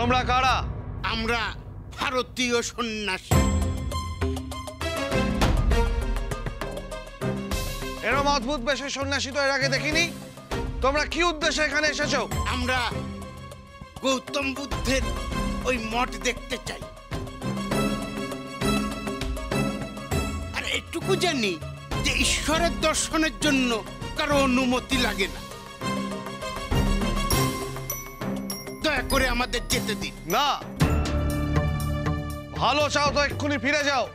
তোমরা কারা? আমরা ভারতীয় সন্ন্যাসী। এরকম অদ্ভুত বেশে সন্ন্যাসী তো এর আগে দেখিনি। তোমরা কি উদ্দেশ্যে এখানে এসেছো? আমরা গৌতম বুদ্ধের ওই মঠ দেখতে চাই। আর এটুকু জানি যে ঈশ্বরের দর্শনের জন্য কারো অনুমতি লাগে না। দয়া করে আমাদের যেতে দিন। না, ভালো চাও তো এক্ষুনি ফিরে যাও।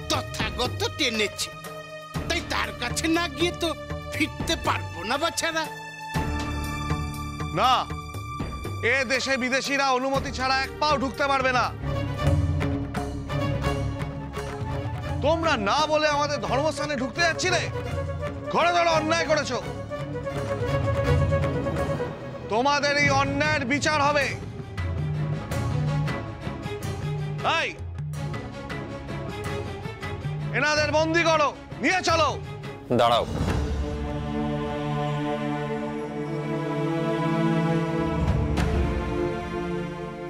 তথাগত টেনেছে, তাই তার কাছে না গিয়ে তো ফিরতে পারবো না বাছারা। না, এ দেশে বিদেশিরা অনুমতি ছাড়া এক পাও ঢুকতে পারবে না। তোমরা না বলে আমাদের ধর্মস্থানে ঢুকতে যাচ্ছিলে, ঘরে ধরে অন্যায় করেছো। তোমাদের এই অন্যায়ের বিচার হবে। এই, এনাদের বন্দি করো, নিয়ে চলো। দাঁড়াও,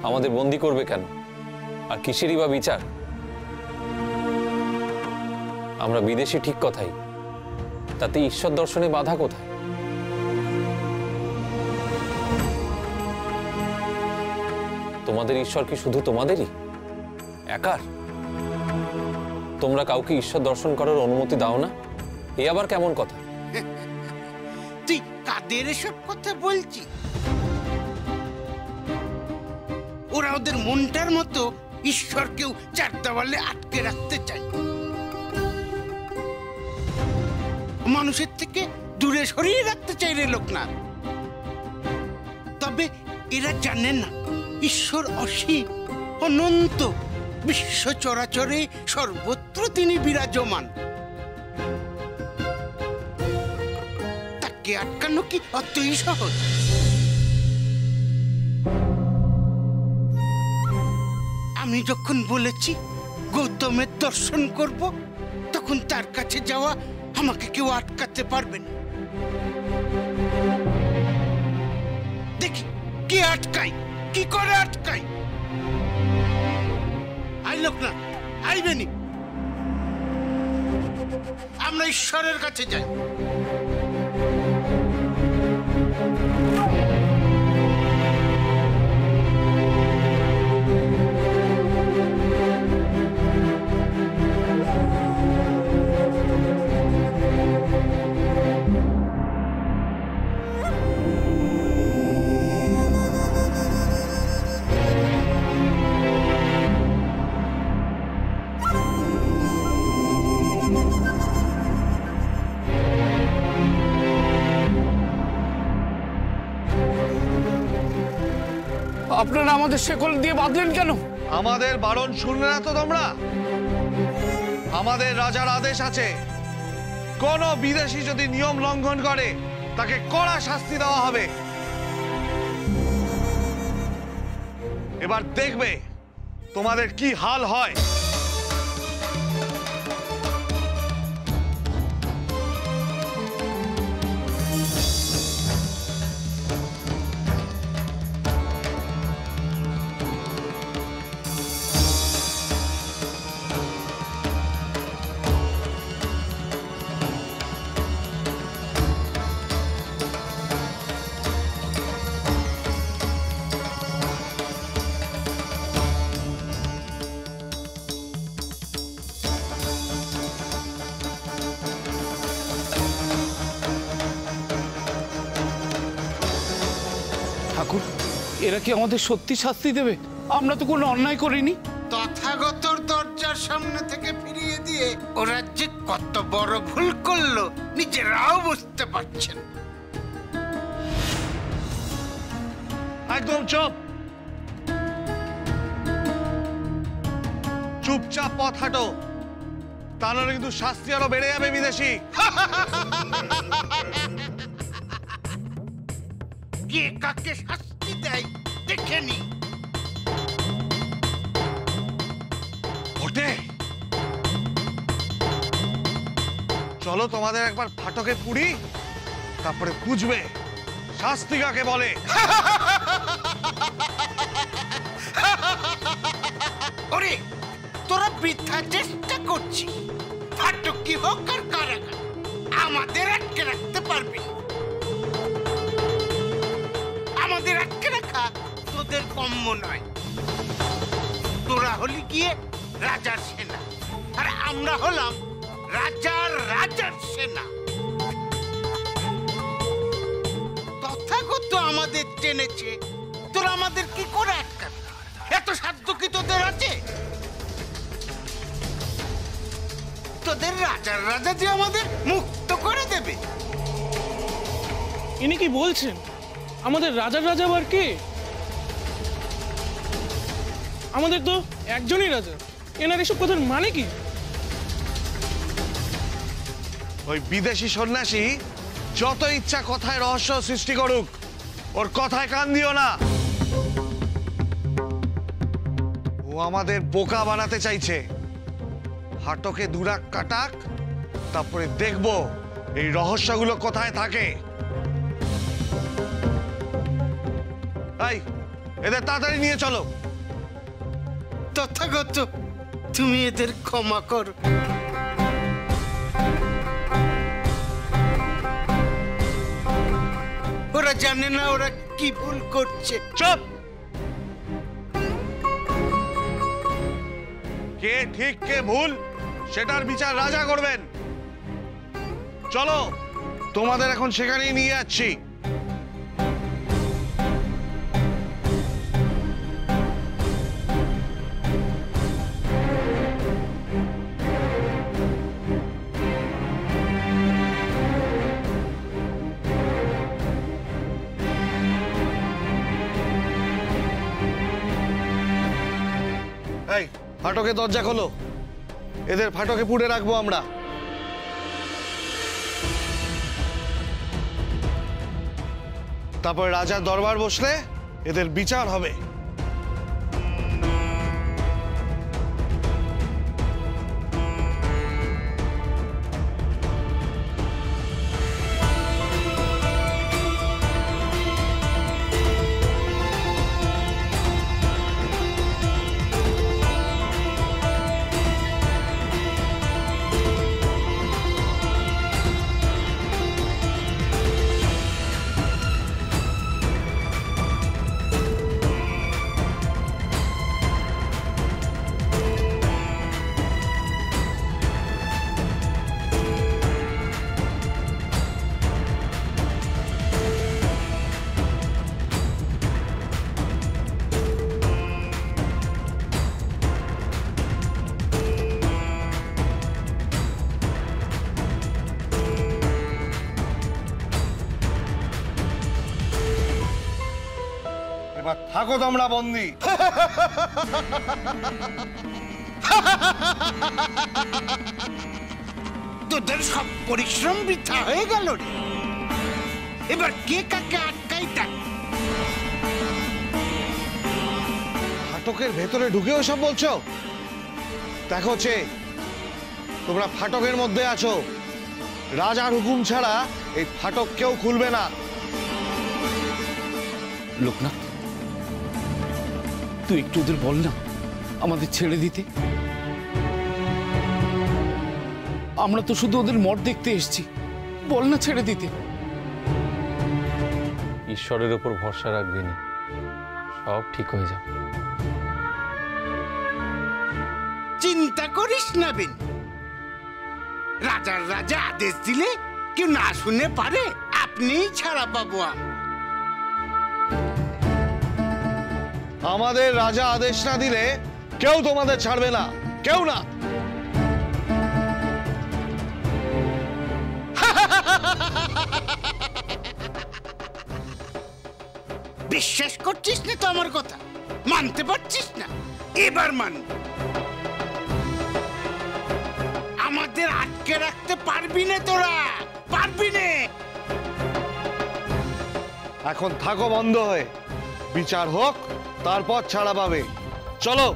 আমাদের বন্দি করবে কেন? আর কিসেরই বা বিচার? আমরা বিদেশি ঠিক কথাই, তাতে ঈশ্বর দর্শনে বাধা কোথায়? তোমাদের ঈশ্বর কি শুধু তোমাদেরই একার? তোমরা কাউকে ঈশ্বর দর্শন করার অনুমতি দাও না, এ আবার কেমন কথা? তুই কাদের এসব কথা বলছি? ওরা ওদের মনটার মতো ঈশ্বরকেও চার দেওয়ালে আটকে রাখতে চায়, মানুষের থেকে দূরে সরিয়ে রাখতে চাই রে লোকনাথ। তবে এরা জানে না ঈশ্বর অসীম, অনন্ত, বিশ্ব চরাচরে সর্বত্র তিনি বিরাজমান। তাকে আটকানো কি অতই সহজ? আমি যখন বলেছি গৌতমের দর্শন করব, তখন তার কাছে যাওয়া আমাকে কেউ আটকাতে পারবে না। দেখি কি আটকাই, কি করে আটকাই। আই লোকনাথ, আইবেনি, আমরা ঈশ্বরের কাছে যাই। আপনারা আমাদের শেকল দিয়ে বাঁধলেন কেন? আমাদের বারণ শুনলে না তো তোমরা? আমাদের রাজার আদেশ আছে, কোন বিদেশি যদি নিয়ম লঙ্ঘন করে তাকে কড়া শাস্তি দেওয়া হবে। এবার দেখবে তোমাদের কি হাল হয়। ঠাকুর, এরা কি আমাদের সত্যি শাস্তি দেবে? আমরা তো কোনো অন্যায় করিনি। তথাগতর দরজার সামনে থেকে ফিরিয়ে দিয়ে ওরা যে কত বড় ভুল করলো নিজেরাও বুঝতে পারছেন। একদম চুপ, চুপচাপ পথ হাঁটো, তা নাহলে কিন্তু শাস্তি আরো বেড়ে যাবে বিদেশি। কে কাকে শাস্তি দেয় দেখে নি। ওঠে, চলো তোমাদের একবার ফাটকে পুড়ি, তারপরে বুঝবে শাস্তি কাকে বলে। ওরে তোরা বৃথা চেষ্টা করছিস। ফাটকি হোক আর কারাগার, আমাদের আটকে রাখতে পারবি না। আমাদের আটকে রাখা তোদের কম্য নয়। তোরা হলি গিয়ে রাজার সেনা, আর আমরা হলাম রাজার সেনা। তথাগত আমাদের টেনেছে, তোরা আমাদের কি করে আটকাবি? এত সাধ্য কি তোদের আছে? তোদের রাজা যে আমাদের মুক্ত করে দেবে। ইনি কি বলছেন? আমাদের রাজা আবার কে? আমাদের তো একজনই রাজা। এনার এসব কথার মানে কি? ওই বিদেশি সন্ন্যাসী যত ইচ্ছা কথায় রহস্য সৃষ্টি করুক, ওর কথায় কান দিও না। ও আমাদের বোকা বানাতে চাইছে। হাটকে দুরাক কাটাক, তারপরে দেখবো এই রহস্যগুলো কোথায় থাকে। এই, এদের তাড়াতাড়ি নিয়ে চলো। তথাগত তুমি এদের ক্ষমা করো। ওরা জানে না ওরা কি ভুল করছে। চুপ! কে ঠিক কে ভুল সেটার বিচার রাজা করবেন। চলো, তোমাদের এখন সেখানেই নিয়ে যাচ্ছি। এই, ফাটকে দরজা খোলো। এদের ফাটকে পুড়ে রাখবো আমরা। তারপর রাজার দরবার বসলে এদের বিচার হবে। এবার থাকো তোমরা বন্দি। তোদের সব পরিশ্রম বৃথা হয়ে গেল রে। এবার কে কাকে আটকাই দেখ। ফাটকের ভেতরে ঢুকেও সব বলছো? দেখো চে, তোমরা ফাটকের মধ্যে আছো। রাজার হুকুম ছাড়া এই ফাটক কেউ খুলবে না। লোকনাথ, তুই একটু ওদের বল না আমাদের ছেড়ে দিতে। আমরা তো শুধু ওদের মর দেখতে এসেছি, বল না ছেড়ে দিতে। ঈশ্বরের উপর ভরসা রাখবেনি, সব ঠিক হয়ে যাবে। চিন্তা করিস না বেন। রাজা আদেশ দিলে কেউ না শুনে পারে। আপনিই ছাড়া পাবো। আমাদের রাজা আদেশ না দিলে কেউ তোমাদের ছাড়বে না, কেউ না। বিশ্বাস করছিস না তো আমার কথা? মানতে পারছিস না? এবার মান। আমাদের আটকে রাখতে পারবি না তোরা, পারবি না। এখন থাকো বন্ধ হয়ে, বিচার হোক, তারপর ছাড়া পাবে। চলো।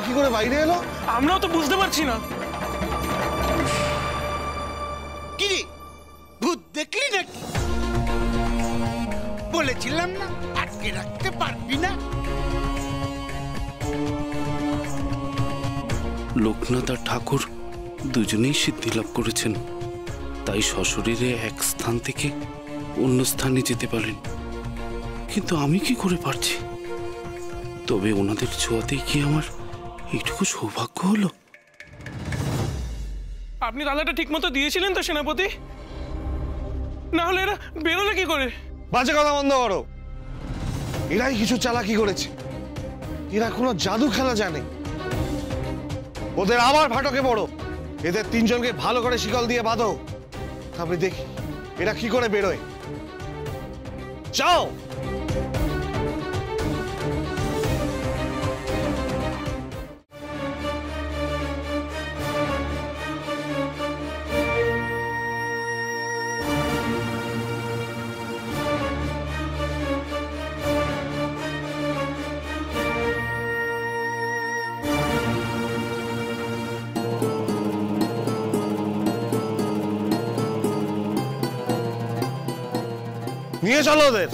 কি করে বাইরে এলো? আমরাও তো বুঝতে পারছি না। কি রে, ভূত দেখলি নাকি? বলেছিলাম না আটকে রাখতে পারবি না। লোকনাথ আর ঠাকুর দুজনেই সিদ্ধি লাভ করেছেন, তাই সশরীরে এক স্থান থেকে অন্য স্থানে যেতে পারেন। কিন্তু আমি কি করে পারছি? তবে ওনাদের ছোঁয়াতেই কি আমার এইটুকু সৌভাগ্য হলো? আপনি তালাটা ঠিক মতো দিয়েছিলেন তো সেনাপতি? না হলে এরা বেরোলে কি করে? বাজে কথা বন্ধ করো। এরাই কিছু চালাকি করেছে। এরা কোনো জাদু খেলা জানে। ওদের আবার ফাটকে পড়ো। এদের তিনজনকে ভালো করে শিকল দিয়ে বাঁধো, তারপরে দেখি এরা কি করে বেরোয়। যাও। নিয়ে চলো ওদের।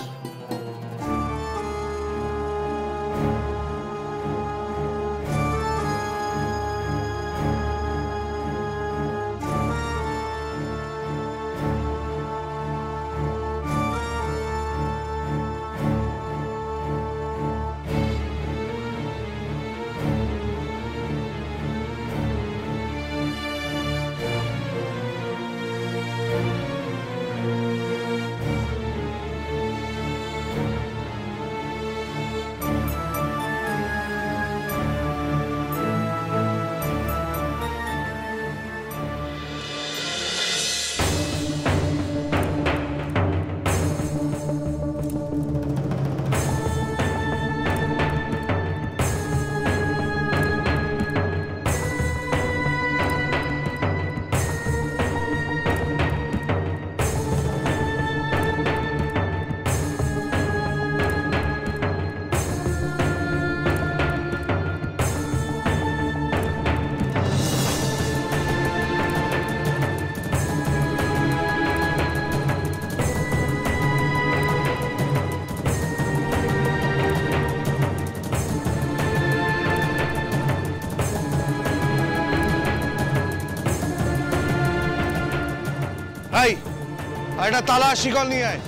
এই, আর একটা তালা শিকল নিয়ে আয়।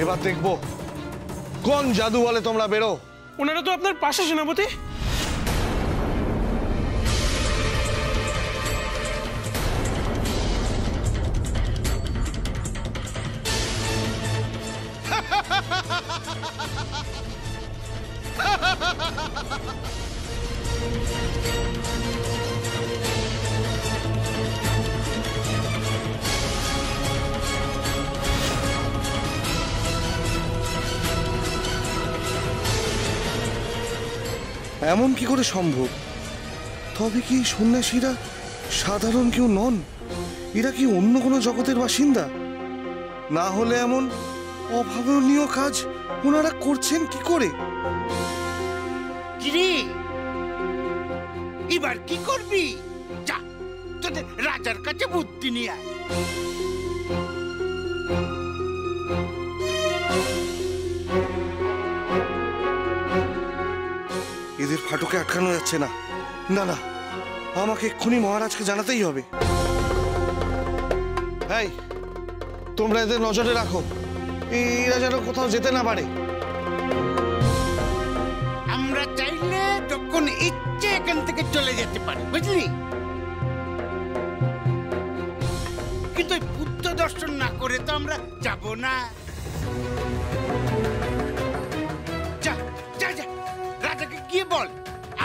এবার দেখবো কোন জাদু বলে তোমরা বেরো। ওনারা তো আপনার পাশে সেনাপতি। এমন কি করে সম্ভব? তবে কি সন্ন্যাসীরা সাধারণ কেউ নন? এরা কি অন্য কোনো জগতের বাসিন্দা? না হলে এমন অভাবনীয় কাজ ওনারা করছেন কি করে? কিরে, এবার কি করবি? যা, তোদের রাজার কাছে বুদ্ধি নিয়ে আয়। এদের ফাটকে আটকানো যাচ্ছে না। না না, আমাকে এক্ষুনি মহারাজকে জানাতেই হবে। এই, তোমরা এদের নজরে রাখো, এরা যেন কোথাও যেতে না পারে। আমরা চাইলে যখন ইচ্ছে এখান থেকে চলে যেতে পারি, বুঝলি? কিন্তু বুদ্ধ দর্শন না করে তো আমরা যাব না। যা যা যা, রাজাকে গিয়ে বল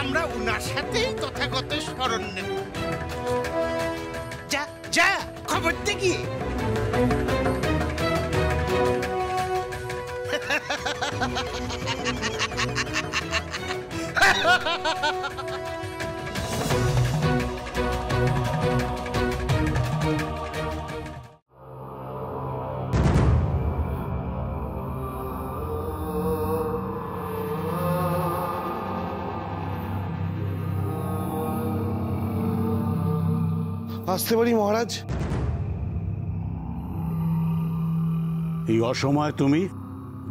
আমরা উনার সাথেই তথাগত শরণ নেব। যা যা খবর দে গিয়ে। আসতে পারি মহারাজ? এই অসময় তুমি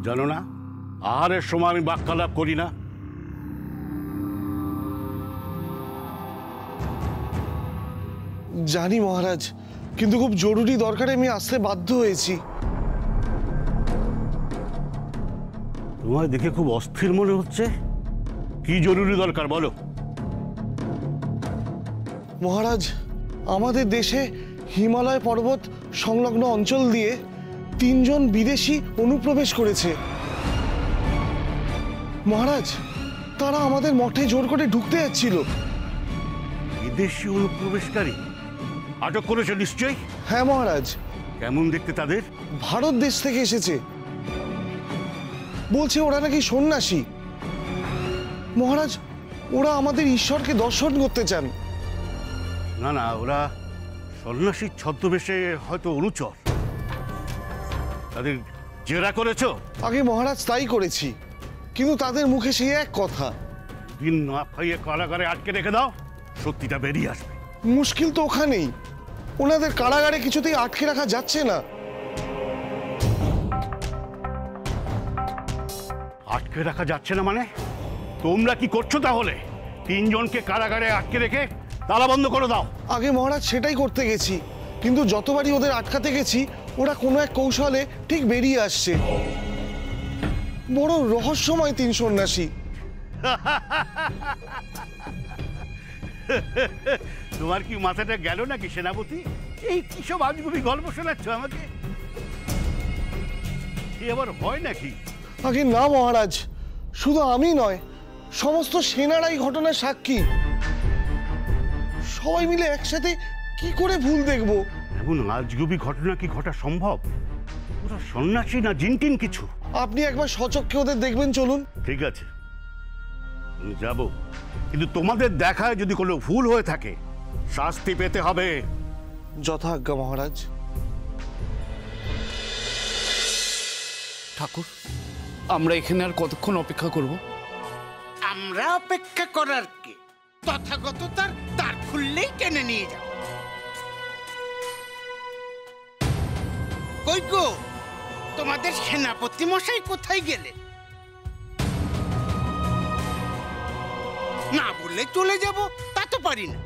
জানো না আহারের সময় আমি বাক্যালাপ করি না? জানি মহারাজ, কিন্তু খুব জরুরি দরকারে আমি আসতে বাধ্য হয়েছি। তোমার দেখে খুব অস্থির মনে হচ্ছে। কি জরুরি দরকার বলো? মহারাজ, আমাদের দেশে হিমালয় পর্বত সংলগ্ন অঞ্চল দিয়ে 3 জন বিদেশি অনুপ্রবেশ করেছে। মহারাজ, তারা আমাদের মঠে জোর করে ঢুকতে যাচ্ছিল। বিদেশি অনুপ্রবেশকারী আটক করেছে নিশ্চয়ই? হ্যাঁ মহারাজ। কেমন দেখতে তাদের? ভারত দেশ থেকে এসেছে। বলছে ওরা নাকি সন্ন্যাসী। মহারাজ, ওরা আমাদের ঈশ্বরকে দর্শন করতে চান। না না, ওরা সন্ন্যাসীর ছদ্মবেশে হয়তো অনুচর। তাদের জেরা করেছো? আগে মহারাজ তাই করেছি, কিন্তু তাদের মুখে সেই এক কথা। দিন না খাইয়ে কারাগারে আটকে রেখে দাও, সত্যিটা বেরিয়ে আসবে। মুশকিল তো ওখানেই, ওনাদের কারাগারে কিছুতেই আটকে রাখা যাচ্ছে না। আটকে রাখা যাচ্ছে না মানে? তোমরা কি করছো তাহলে? 3 জনকে কারাগারে আটকে রেখে তালা বন্ধ করে দাও। আগে মহারাজ সেটাই করতে গেছি, কিন্তু যতবারই ওদের আটকাতে গেছি ওরা কোনো এক কৌশলে ঠিক বেরিয়ে আসছে। বড় রহস্যময় 3 সন্ন্যাসী। তোমার কি মাথাটা গেল নাকি সেনাপতি? এই কি সব আজগুবি গল্প শোনাচ্ছ আমাকে? এ আবার হয় নাকি? আগে না মহারাজ, শুধু আমি নয়, সমস্ত সেনারাই ঘটনার সাক্ষী। সবাই মিলে একসাথে কি করে ভুল দেখব? এমন আজগুবি ঘটনা কি ঘটা সম্ভব? ওরা সন্ন্যাসী না জিনটিন কিছু? আপনি একবার সচক্ষে ওদের দেখবেন, চলুন। ঠিক আছে, আমি যাব, কিন্তু তোমাদের দেখায় যদি কোনো ভুল হয়ে থাকে শাস্তি পেতে হবে। যথাজ্ঞা মহারাজ। ঠাকুর, আমরা এখানে আর কতক্ষণ অপেক্ষা করব? আমরা অপেক্ষা করার কে? তথাগত তার খুললেই টেনে নিয়ে যাব। কই গো, তোমাদের সেনাপতি মশাই কোথায় গেলে? না বললে চলে যাব, তা তো পারি না।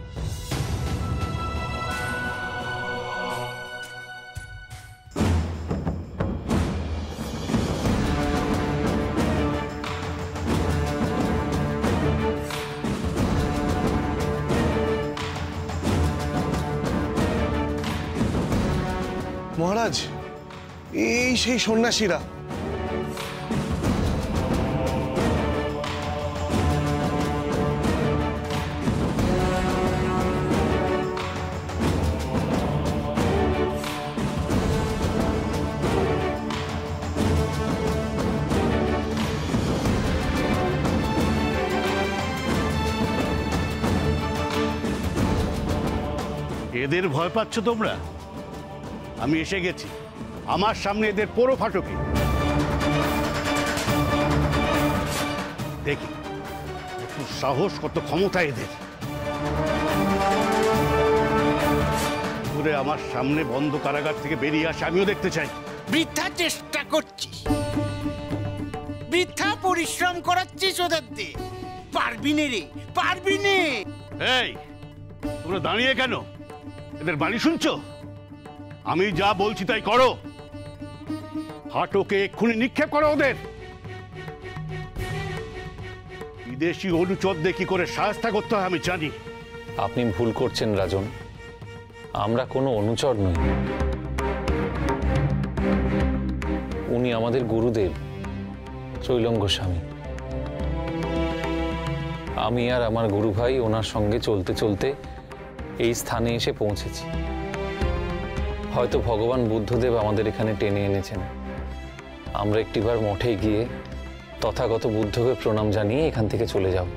মহারাজ, এই সেই সন্ন্যাসীরা। এদের ভয় পাচ্ছ তোমরা? আমি এসে গেছি, আমার সামনে এদের পোড়ো ফাটকে। দেখি কত সাহস, কত ক্ষমতা এদের। ঘুরে আমার সামনে বন্ধ কারাগার থেকে বেরিয়ে আসে, আমিও দেখতে চাই। বৃথা চেষ্টা করছিস, বৃথা পরিশ্রম করাচ্ছিস ওদের দিয়ে। পারবি নে রে, পারবি নে। এই, তোমরা দাঁড়িয়ে কেন? এদের বাড়ি শুনছো? আমি যা বলছি তাই করো। ফাটকে এক্ষুনি নিক্ষেপ করো ওদের। বিদেশি অনুচরদের কি করে সাহায্য করতে হয় আমি জানি। আপনি ভুল করছেন রাজন, আমরা কোনো অনুচর নই। উনি আমাদের গুরুদেব চৈলঙ্গ স্বামী। আমি আর আমার গুরু ভাই ওনার সঙ্গে চলতে চলতে এই স্থানে এসে পৌঁছেছি। হয়তো ভগবান বুদ্ধদেব আমাদের এখানে টেনে এনেছেন। আমরা একটিবার মঠে গিয়ে তথাগত বুদ্ধকে প্রণাম জানিয়ে এখান থেকে চলে যাব।